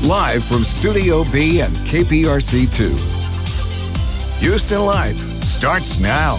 live from Studio B and KPRC2. Houston Life starts now.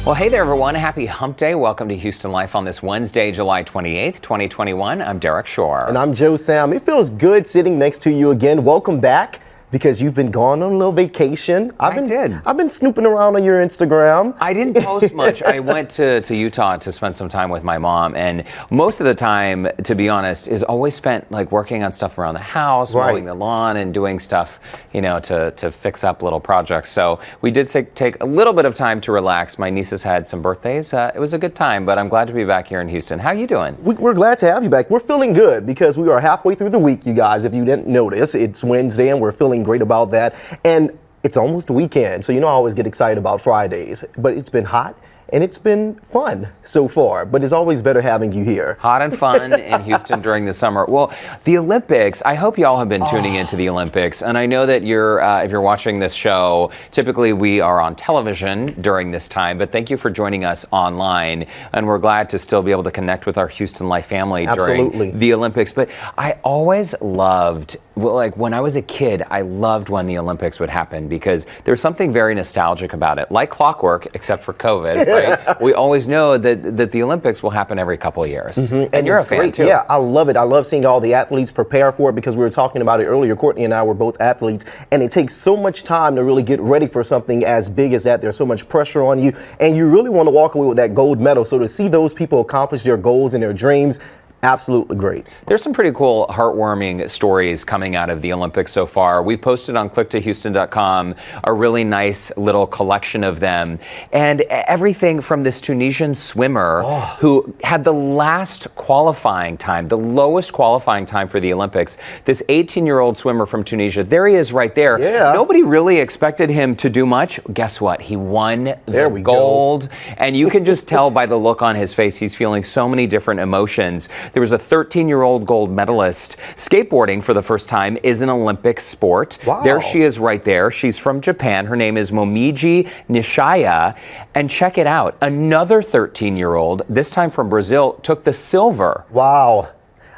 Well, hey there, everyone. Happy Hump Day. Welcome to Houston Life on this Wednesday, July 28th, 2021. I'm Derek Shore. And I'm Joe Sam. It feels good sitting next to you again. Welcome back. Because you've been gone on a little vacation. I've been snooping around on your Instagram. I didn't post much. I went to Utah to spend some time with my mom, and most of the time, to be honest, is always spent like working on stuff around the house, mowing the lawn, and doing stuff, you know, to fix up little projects. So we did take a little bit of time to relax. My nieces had some birthdays. It was a good time, but I'm glad to be back here in Houston. How you doing? We're glad to have you back. We're feeling good because we are halfway through the week, you guys. If you didn't notice, it's Wednesday and we're feeling great about that. And it's almost the weekend, so you know I always get excited about Fridays. But it's been hot and it's been fun so far, but it's always better having you here. Hot and fun in Houston during the summer. Well, the Olympics, I hope y'all have been tuning into the Olympics, and I know that if you're watching this show, typically we are on television during this time, but thank you for joining us online, and we're glad to still be able to connect with our Houston Life family during the Olympics. But I always loved, like when I was a kid, I loved when the Olympics would happen because there's something very nostalgic about it, like clockwork, except for COVID. Right? We always know that the Olympics will happen every couple of years. And you're a fan too. Yeah, I love it. I love seeing all the athletes prepare for it because we were talking about it earlier. Courtney and I were both athletes, and it takes so much time to really get ready for something as big as that. There's so much pressure on you, and you really want to walk away with that gold medal. So to see those people accomplish their goals and their dreams, absolutely great. There's some pretty cool, heartwarming stories coming out of the Olympics so far. We posted on clicktohouston.com a really nice little collection of them. And everything from this Tunisian swimmer who had the last qualifying time, the lowest qualifying time for the Olympics, this 18-year-old swimmer from Tunisia. There he is right there. Yeah. Nobody really expected him to do much. Guess what? He won the gold. And you can just tell by the look on his face, he's feeling so many different emotions. There was a 13-year-old gold medalist. Skateboarding, for the first time, is an Olympic sport. Wow. There she is right there. She's from Japan. Her name is Momiji Nishaya. And check it out. Another 13-year-old, this time from Brazil, took the silver. Wow.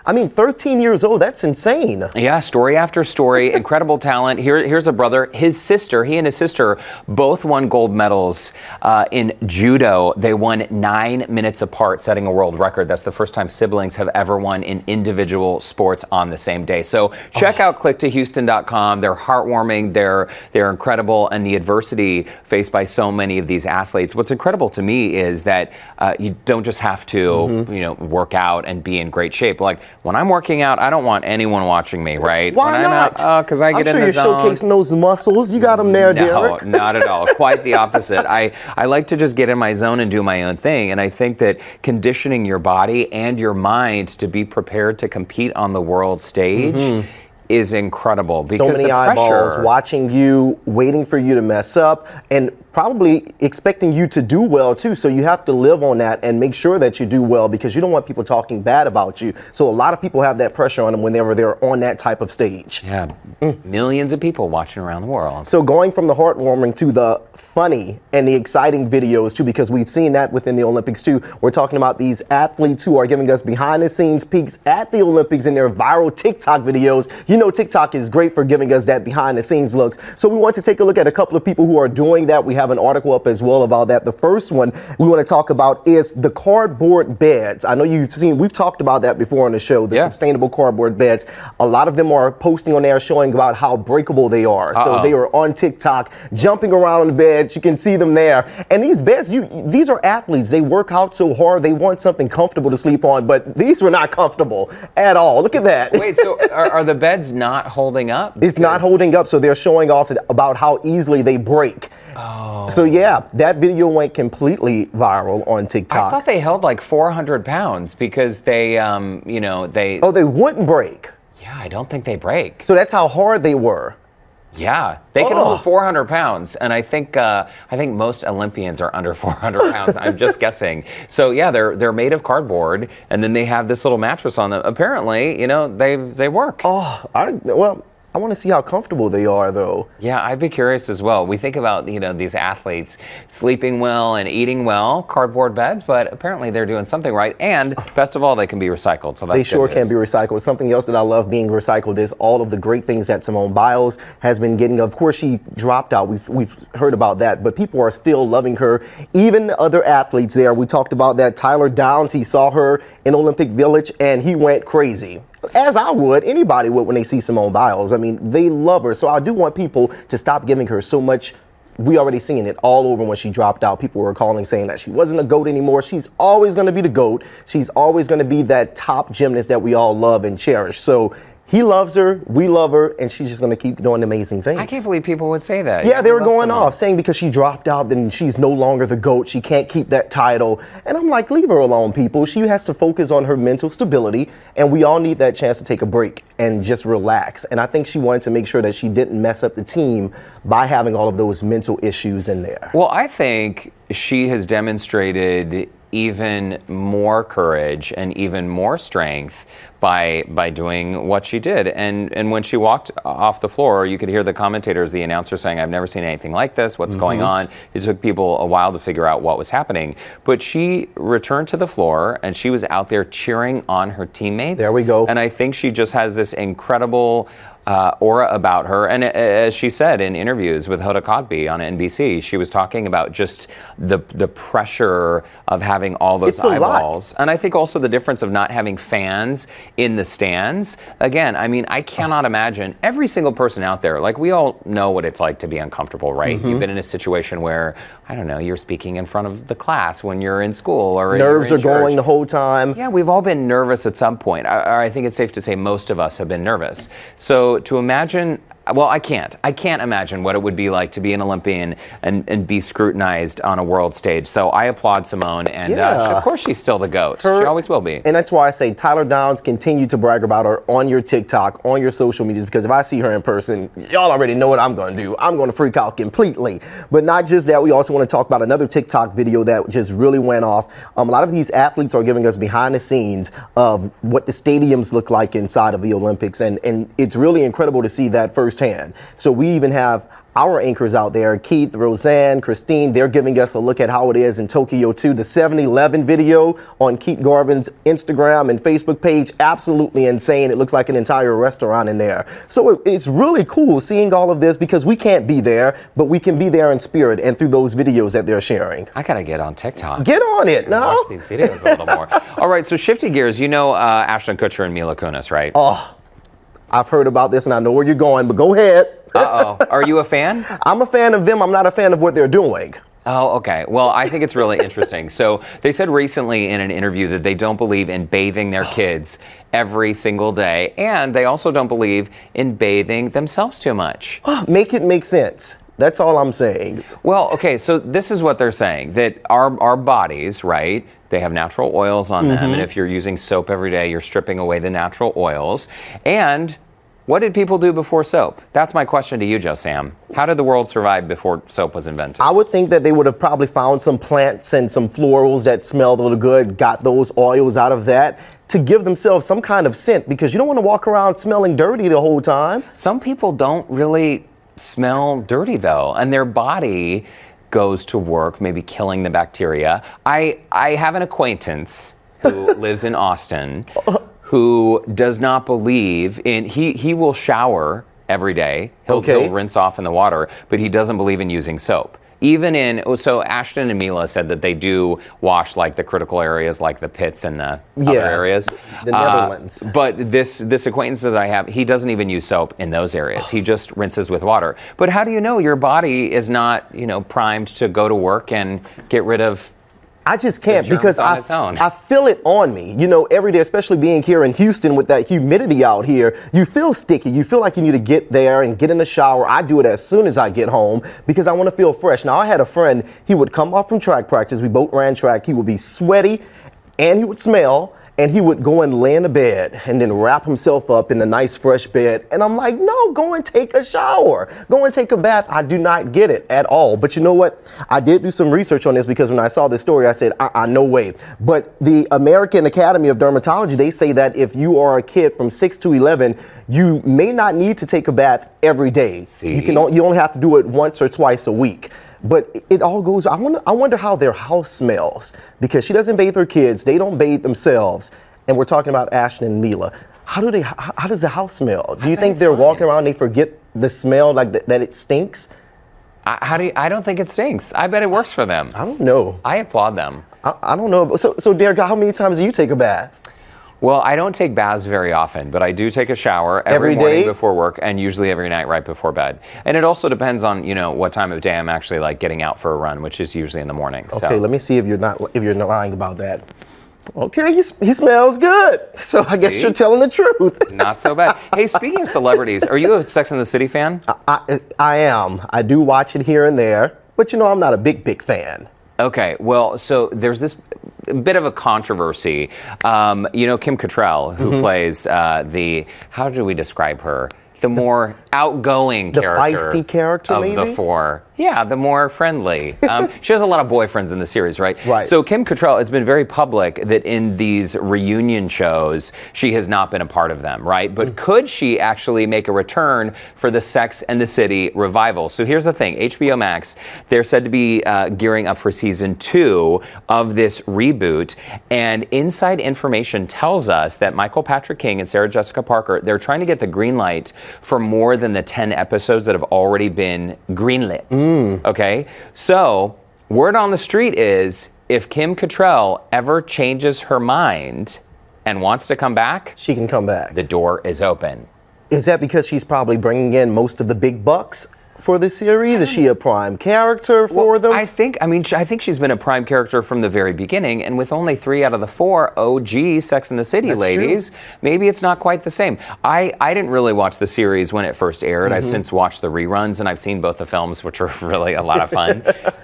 I mean, 13 years old, that's insane. Yeah, story after story, incredible talent. Here's a brother. His sister, he and his sister both won gold medals in judo. They won 9 minutes apart, setting a world record. That's the first time siblings have ever won in individual sports on the same day. So check out clicktohouston.com. They're heartwarming, they're incredible, and the adversity faced by so many of these athletes. What's incredible to me is that you don't just have to, work out and be in great shape. Like, when I'm working out, I don't want anyone watching me, right? Why not? Because I get in the zone. I'm sure you're showcasing those muscles. You got them there, Derek. No, not at all. Quite the opposite. I like to just get in my zone and do my own thing. And I think that conditioning your body and your mind to be prepared to compete on the world stage is incredible. Because so many eyeballs watching you, waiting for you to mess up, and probably expecting you to do well too. So you have to live on that and make sure that you do well because you don't want people talking bad about you. So a lot of people have that pressure on them whenever they're on that type of stage. Yeah, millions of people watching around the world. So going from the heartwarming to the funny and the exciting videos too, because we've seen that within the Olympics too. We're talking about these athletes who are giving us behind the scenes peeks at the Olympics in their viral TikTok videos. You know, TikTok is great for giving us that behind the scenes looks. So we want to take a look at a couple of people who are doing that. We have an article up as well about that. The first one we want to talk about is the cardboard beds. I know we've talked about that before on the show, the sustainable cardboard beds. A lot of them are posting on there showing about how breakable they are. So they are on TikTok, jumping around on the beds. You can see them there. And these beds, these are athletes. They work out so hard. They want something comfortable to sleep on, but these were not comfortable at all. Look at that. Wait, so are the beds not holding up? It's not holding up, so they're showing off about how easily they break. Oh. So yeah, that video went completely viral on TikTok. I thought they held like 400 pounds because they, they... Oh, they wouldn't break. Yeah, I don't think they break. So that's how hard they were. Yeah, they can hold 400 pounds, and I think most Olympians are under 400 pounds. I'm just guessing. So yeah, they're made of cardboard, and then they have this little mattress on them. Apparently, they work. Oh, I want to see how comfortable they are, though. Yeah, I'd be curious as well. We think about, you know, these athletes sleeping well and eating well, cardboard beds, but apparently they're doing something right. And best of all, they can be recycled. So that's They sure good can news. be recycled. Something else that I love being recycled is all of the great things that Simone Biles has been getting. Of course, she dropped out. We've heard about that, but people are still loving her. Even other athletes there. We talked about that. Tyler Downs, he saw her in Olympic Village and he went crazy. As I would, anybody would when they see Simone Biles. I mean, they love her. So I do want people to stop giving her so much. We already seen it all over when she dropped out. People were calling saying that she wasn't a GOAT anymore. She's always going to be the GOAT. She's always going to be that top gymnast that we all love and cherish. So he loves her, we love her, and she's just going to keep doing amazing things. I can't believe people would say that. Yeah, they were love going Simone. off saying because she dropped out, then she's no longer the GOAT. She can't keep that title. And I'm like, leave her alone, people. She has to focus on her mental stability, and we all need that chance to take a break and just relax. And I think she wanted to make sure that she didn't mess up the team by having all of those mental issues in there. Well, I think she has demonstrated even more courage and even more strength by doing what she did. And when she walked off the floor, you could hear the commentators, the announcer saying, I've never seen anything like this. What's going on? It took people a while to figure out what was happening. But she returned to the floor and she was out there cheering on her teammates. There we go. And I think she just has this incredible aura about her. And as she said in interviews with Hoda Kotb on NBC, she was talking about just the pressure of having all those It's a lot. eyeballs. And I think also the difference of not having fans in the stands. Again, I mean, I cannot imagine every single person out there, like we all know what it's like to be uncomfortable, right? You've been in a situation where, I don't know, you're speaking in front of the class when you're in school or Nerves you're are in church. going the whole time. Yeah, we've all been nervous at some point. I think it's safe to say most of us have been nervous. So to imagine, well, I can't imagine what it would be like to be an Olympian and be scrutinized on a world stage. So I applaud Simone, and Yeah. of course she's still the GOAT. She always will be. And that's why I say Tyler Downs, continue to brag about her on your TikTok, on your social medias, because if I see her in person, y'all already know what I'm going to do. I'm going to freak out completely. But not just that, we also want to talk about another TikTok video that just really went off. A lot of these athletes are giving us behind the scenes of what the stadiums look like inside of the Olympics. And it's really incredible to see that firsthand. So we even have our anchors out there, Keith, Roseanne, Christine, they're giving us a look at how it is in Tokyo too. The 7-Eleven video on Keith Garvin's Instagram and Facebook page, absolutely insane. It looks like an entire restaurant in there. So it's really cool seeing all of this because we can't be there, but we can be there in spirit and through those videos that they're sharing. I gotta get on TikTok. Get on it now. Watch these videos a little more. All right, so shifting gears, you know Ashton Kutcher and Mila Kunis, right? Oh, I've heard about this and I know where you're going, but go ahead. Uh-oh. Are you a fan? I'm a fan of them. I'm not a fan of what they're doing. Oh, okay. Well, I think it's really interesting. So they said recently in an interview that they don't believe in bathing their kids every single day, and they also don't believe in bathing themselves too much. Make it make sense. That's all I'm saying. Well, okay, so this is what they're saying, that our bodies, right, they have natural oils on them, and if you're using soap every day, you're stripping away the natural oils. And what did people do before soap? That's my question to you, Joe Sam. How did the world survive before soap was invented? I would think that they would have probably found some plants and some florals that smelled a little good, got those oils out of that to give themselves some kind of scent, because you don't want to walk around smelling dirty the whole time. Some people don't really smell dirty though, and their body goes to work, maybe killing the bacteria. I have an acquaintance who lives in Austin who does not believe in, he will shower every day. He'll rinse off in the water, but he doesn't believe in using soap. Even in, so Ashton and Mila said that they do wash like the critical areas, like the pits and the other areas. The Netherlands. But this acquaintance that I have, he doesn't even use soap in those areas. He just rinses with water. But how do you know your body is not, primed to go to work and get rid of I just can't germs because on its own? I feel it on me. Every day, especially being here in Houston with that humidity out here, you feel sticky. You feel like you need to get there and get in the shower. I do it as soon as I get home because I want to feel fresh. Now, I had a friend, he would come off from track practice. We both ran track. He would be sweaty and he would smell. And he would go and lay in the bed and then wrap himself up in a nice fresh bed. And I'm like, no, go and take a shower. Go and take a bath. I do not get it at all. But you know what? I did do some research on this because when I saw this story, I said, no way. But the American Academy of Dermatology, they say that if you are a kid from 6 to 11, you may not need to take a bath every day. See? You only have to do it once or twice a week. But it all goes, I wonder how their house smells, because she doesn't bathe her kids, they don't bathe themselves, and we're talking about Ashton and Mila. How does the house smell? Do you think they're walking around and they forget the smell, like that it stinks? I don't think it stinks. I bet it works for them. I don't know. I applaud them. I don't know. So Derek, how many times do you take a bath? Well, I don't take baths very often, but I do take a shower every morning before work and usually every night right before bed. And it also depends on, what time of day I'm actually like getting out for a run, which is usually in the morning. Okay, let me see if you're not lying about that. Okay, he smells good. So I guess you're telling the truth. Not so bad. Hey, speaking of celebrities, are you a Sex and the City fan? I am. I do watch it here and there, but I'm not a big fan. Okay, well, so there's this bit of a controversy. Kim Cattrall, who plays how do we describe her? The more outgoing character. The feisty character, of maybe? the four. Yeah, the more friendly. She has a lot of boyfriends in the series, right? Right. So Kim Cattrall has been very public that in these reunion shows, she has not been a part of them, right? But could she actually make a return for the Sex and the City revival? So here's the thing, HBO Max, they're said to be gearing up for season 2 of this reboot. And inside information tells us that Michael Patrick King and Sarah Jessica Parker, they're trying to get the green light for more than the 10 episodes that have already been greenlit. Okay, so word on the street is if Kim Cattrall ever changes her mind and wants to come back, she can come back. The door is open. Is that because she's probably bringing in most of the big bucks for the series? Is she a prime character for them? I think she's been a prime character from the very beginning, and with only 3 out of the 4 OG Sex and the City ladies, maybe it's not quite the same. I didn't really watch the series when it first aired. I've since watched the reruns, and I've seen both the films, which were really a lot of fun.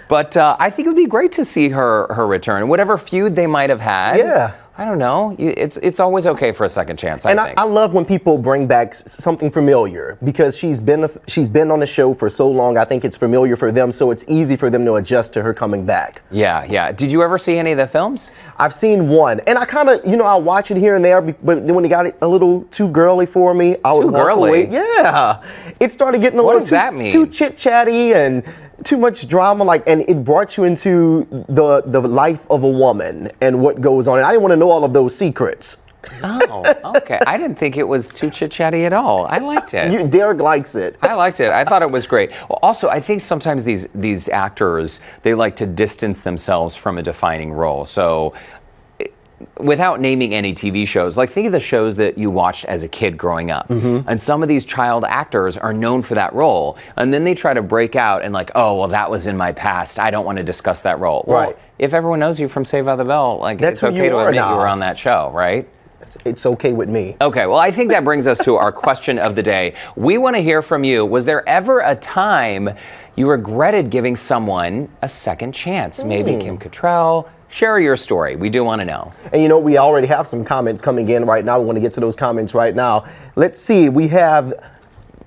But I think it would be great to see her return. Whatever feud they might have had. Yeah. I don't know. It's always okay for a second chance, I think. I love when people bring back something familiar, because she's been on the show for so long. I think it's familiar for them, so it's easy for them to adjust to her coming back. Yeah. Did you ever see any of the films? I've seen one, and I kind of, I'll watch it here and there, but when it got a little too girly for me, I would walk away. Yeah. It started getting a little too chit-chatty and too much drama, and it brought you into the life of a woman and what goes on. And I didn't want to know all of those secrets. Oh, okay. I didn't think it was too chit-chatty at all. I liked it. Derek likes it. I liked it. I thought it was great. Well, also, I think sometimes these actors, they like to distance themselves from a defining role. So without naming any TV shows, think of the shows that you watched as a kid growing up. And some of these child actors are known for that role. And then they try to break out and oh, well, that was in my past. I don't want to discuss that role. Well, right. If everyone knows you from Saved by the Bell, it's okay to admit now. you were on that show, right? It's okay with me. Okay, well, I think that brings us to our question of the day. We want to hear from you. Was there ever a time you regretted giving someone a second chance? Maybe Kim Cattrall. Share your story. We do want to know. And we already have some comments coming in right now. We want to get to those comments right now. Let's see. We have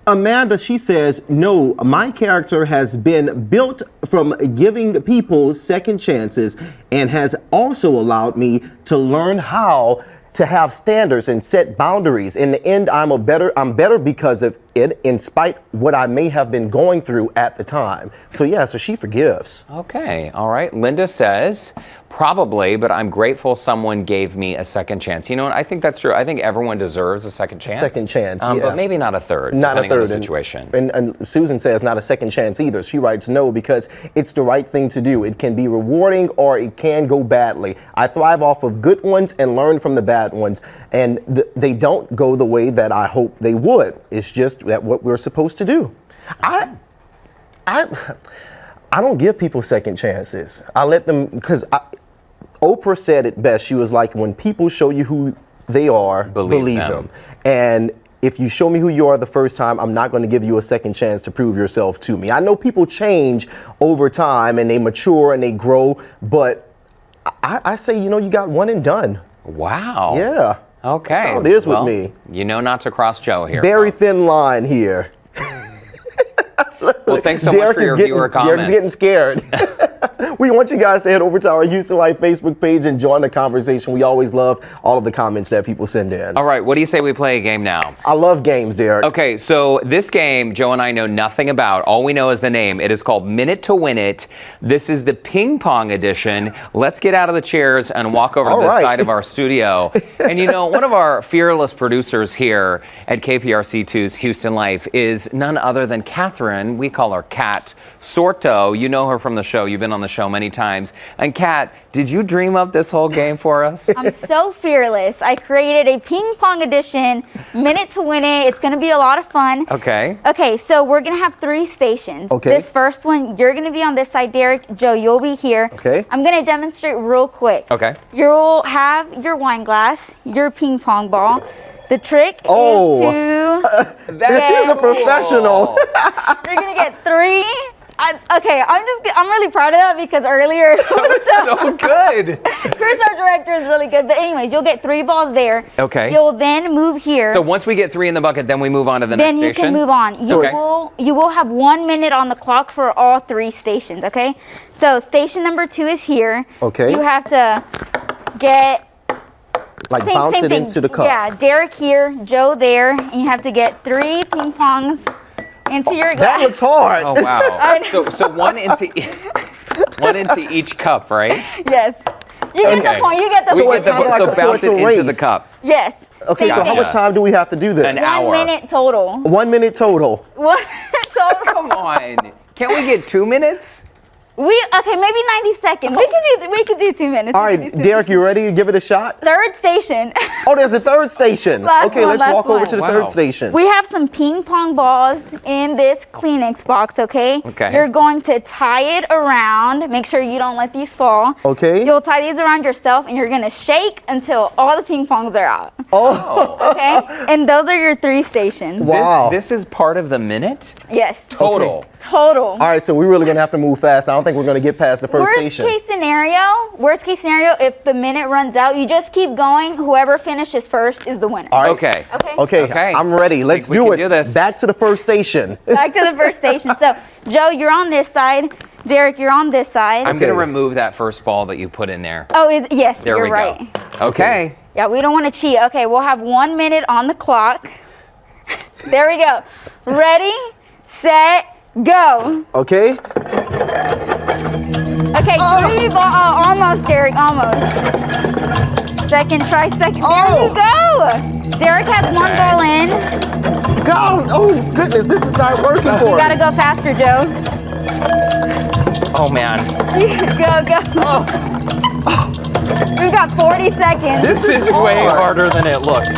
Amanda. She says, no, my character has been built from giving people second chances and has also allowed me to learn how to have standards and set boundaries. In the end, I'm better because of it, in spite what I may have been going through at the time. So she forgives. Okay, all right. Linda says, probably, but I'm grateful someone gave me a second chance. You know what? I think that's true. I think everyone deserves a second chance. Second chance, yeah. But maybe not a third, not depending a third. on the situation. And Susan says not a second chance either. She writes no because it's the right thing to do. It can be rewarding or it can go badly. I thrive off of good ones and learn from the bad ones. And they don't go the way that I hope they would. It's just that what we're supposed to do. I don't give people second chances. I let them, because Oprah said it best. She was like, when people show you who they are, believe them. And if you show me who you are the first time, I'm not going to give you a second chance to prove yourself to me. I know people change over time and they mature and they grow, but I say, you got one and done. Wow. Yeah. Okay. That's how it is well, with me. You know not to cross Joe here. Very folks. thin line here. Well, thanks so much for your viewer comments. Derek's getting scared. We want you guys to head over to our Houston Life Facebook page and join the conversation. We always love all of the comments that people send in. All right, what do you say we play a game now? I love games, Derek. Okay, so this game, Joe and I know nothing about. All we know is the name. It is called Minute to Win It. This is the ping pong edition. Let's get out of the chairs and walk over to this side of our studio. And you know, one of our fearless producers here at KPRC2's Houston Life is none other than Catherine. We call her Kat Sorto. You know her from the show. You've been on the show many times. And Kat, did you dream up this whole game for us? I'm so fearless. I created a ping pong edition, Minute to Win It. It's going to be a lot of fun. Okay. Okay, so we're going to have 3 stations. Okay. This first one, you're going to be on this side, Derek. Joe, you'll be here. Okay. I'm going to demonstrate real quick. Okay. You'll have your wine glass, your ping pong ball. The trick is to... This is a professional. You're going to get 3... I'm really proud of that because earlier it was So good. Chris, our director, is really good. But anyways, you'll get 3 balls there. Okay. You'll then move here. So once we get 3 in the bucket, then we move on to the next then you station? can move on. You will have 1 minute on the clock for all 3 stations, okay? So station number 2 is here. Okay. You have to get... Like bounce it into the cup. Yeah, Derek here, Joe there, and you have to get 3 ping pongs into your glass. That looks hard. Oh, wow. So one into each cup, right? Yes. You get the point. You get the point. So bounce it into the cup. Yes. Okay, so how much time do we have to do this? An hour. 1 minute total. 1 minute total. 1 minute total. Come on. Can't we get 2 minutes? Okay, maybe 90 seconds. We could do 2 minutes. All right, Derek, you ready to give it a shot? 3rd station. Oh, there's a 3rd station. Last Okay, one, let's walk over one. to the Wow. 3rd station. We have some ping pong balls in this Kleenex box, okay? Okay. You're going to tie it around. Make sure you don't let these fall. Okay. You'll tie these around yourself, and you're going to shake until all the ping pongs are out. Oh. Okay? And those are your 3 stations. Wow. This is part of the minute? Yes. Total. Total. All right, so we're really going to have to move fast. I don't think we're going to get past the first station. Worst case scenario, if the minute runs out, you just keep going. Whoever finishes first is the winner. All right. Okay. Okay, I'm ready. Let's We do can it. do this. Back to the 1st station. Back to the 1st station. So, Joe, you're on this side. Derek, you're on this side. I'm going to remove that first ball that you put in there. Oh, yes, There you're we right. go. Okay. Yeah, we don't want to cheat. Okay, we'll have 1 minute on the clock. There we go. Ready, set, go. Okay. Okay, 3 balls. Oh, almost, Derek, almost. Second try, second. There you go. Derek has 1 ball in. Go. Oh, goodness, this is not working for You us. gotta go faster, Joe. Oh, man. Go. We've got 40 seconds. This is way harder than it looks.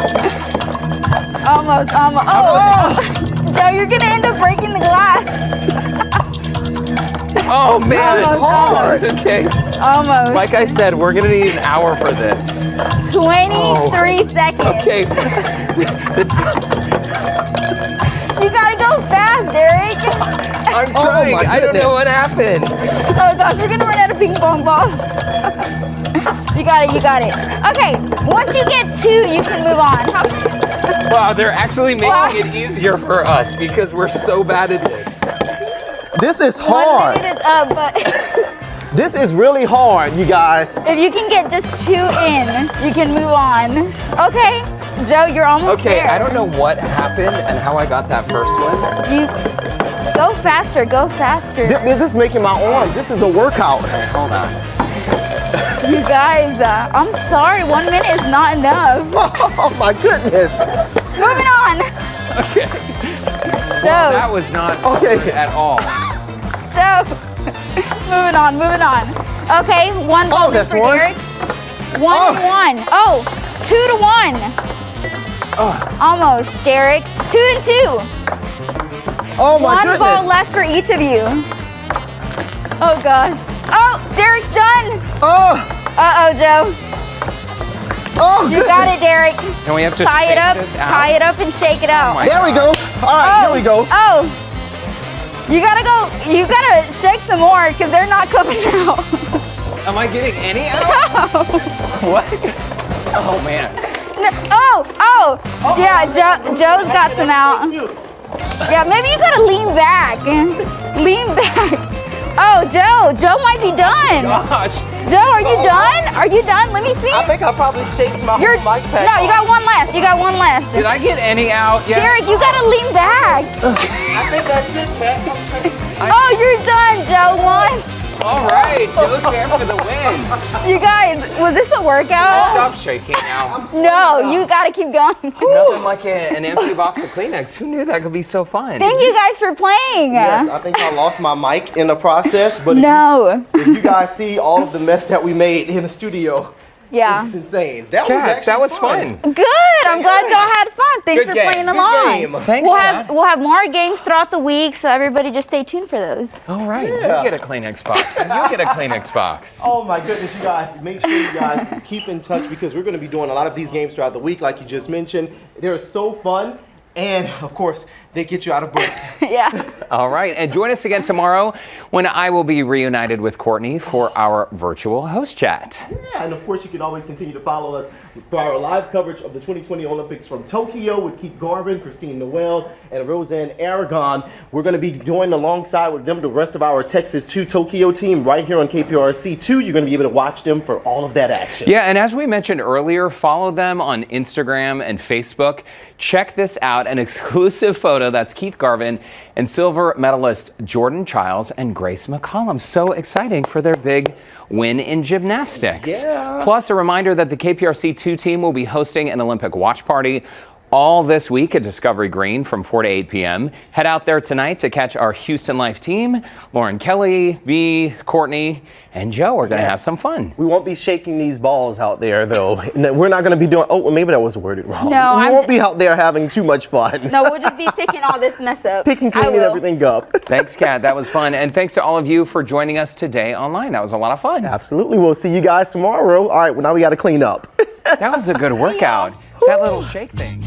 Almost. Oh, Joe, you're gonna end up breaking the glass. Oh, man. Almost, hard. Okay. Almost. Like I said, we're going to need an hour for this. 23 seconds. Okay. You gotta go fast, Derek. I'm trying. my I don't goodness. know what happened. Oh gosh, we're gonna run out of ping pong balls. You got it. Okay, once you get 2, you can move on. Wow, they're actually making it easier for us because we're so bad at this. This is 1 hard. minute is up, but This is really hard, you guys. if you can get just 2 in, you can move on. Okay, Joe, you're almost Okay, there. I don't know what happened and how I got that first one. You go faster, go faster. This is making my arms. This is a workout. Okay, hold on. You guys, I'm sorry, 1 minute is not enough. Oh my goodness. Moving on. Okay. Joe, That was not Okay. hard at all. Joe. Moving on. Okay, 1 ball in that's for one. Derek. 1 and 1. Oh, 2 to 1. Almost, Derek. 2 to 2. Oh my 1 goodness. ball left for each of you. Oh gosh. Oh, Derek's done. Oh, Joe. You got it, Derek. And we have to Tie it shake up. this out? Tie it up and shake it out. my there we go. All right, here we go. Oh. You gotta go. You gotta shake some more because they're not coming out. Am I getting any out? What? Oh man. Oh, yeah, Joe's got some out. Yeah, maybe you gotta lean back. Lean back. Oh, Joe might be done. Gosh. Joe, are you done? Are you done? Let me see. I think I probably shaked my You're, mic pack. no, you got one left. You got one left. Did I get any out yet? Derek, you gotta lean back. I think that's it, Kat. Oh, you're done, Joe. One. All right, Joe's here for the win. You guys, was this a workout? Stop shaking now. No, you gotta keep going. Nothing like an empty box of Kleenex. Who knew that could be so fun? Thank you guys for playing. Yes, I think I lost my mic in the process, but No. if you guys see all of the mess that we made in the studio, Yeah. it's insane. That was Kat, actually that was fun. Good. I'm glad y'all had fun. Thanks Good for game. playing Good along. game. Thanks, Kat. We'll have more games throughout the week, so everybody just stay tuned for those. All right, Yeah. you get a Kleenex box. And you get a Kleenex box. Oh my goodness, you guys, make sure you guys keep in touch because we're going to be doing a lot of these games throughout the week, like you just mentioned. They're so fun, and of course, they get you out of breath. Yeah. All right, and join us again tomorrow when I will be reunited with Courtney for our virtual host chat. Yeah, and of course, you can always continue to follow us for our live coverage of the 2020 Olympics from Tokyo with Keith Garvin, Christine Noel, and Roseanne Aragon. We're going to be joined alongside with them the rest of our Texas 2 Tokyo team right here on KPRC 2. You're going to be able to watch them for all of that action. Yeah, and as we mentioned earlier, follow them on Instagram and Facebook. Check this out, an exclusive photo. That's Keith Garvin and silver medalist Jordan Childs and Grace McCollum. So exciting for their big win in gymnastics. Yeah. Plus, a reminder that the KPRC 2 team will be hosting an Olympic watch party all this week at Discovery Green from 4 to 8 p.m. Head out there tonight to catch our Houston Life team. Lauren Kelly, me, Courtney, and Joe are going to have some fun. We won't be shaking these balls out there, though. We're not going to be doing, oh, well, maybe that was worded wrong. No, we I'm won't be out there having too much fun. No, we'll just be picking all this mess up. Picking, I cleaning will. everything up. Thanks, Kat. That was fun. And thanks to all of you for joining us today online. That was a lot of fun. Absolutely. We'll see you guys tomorrow. All right, well, now we got to clean up. That was a good workout. That little shake thing.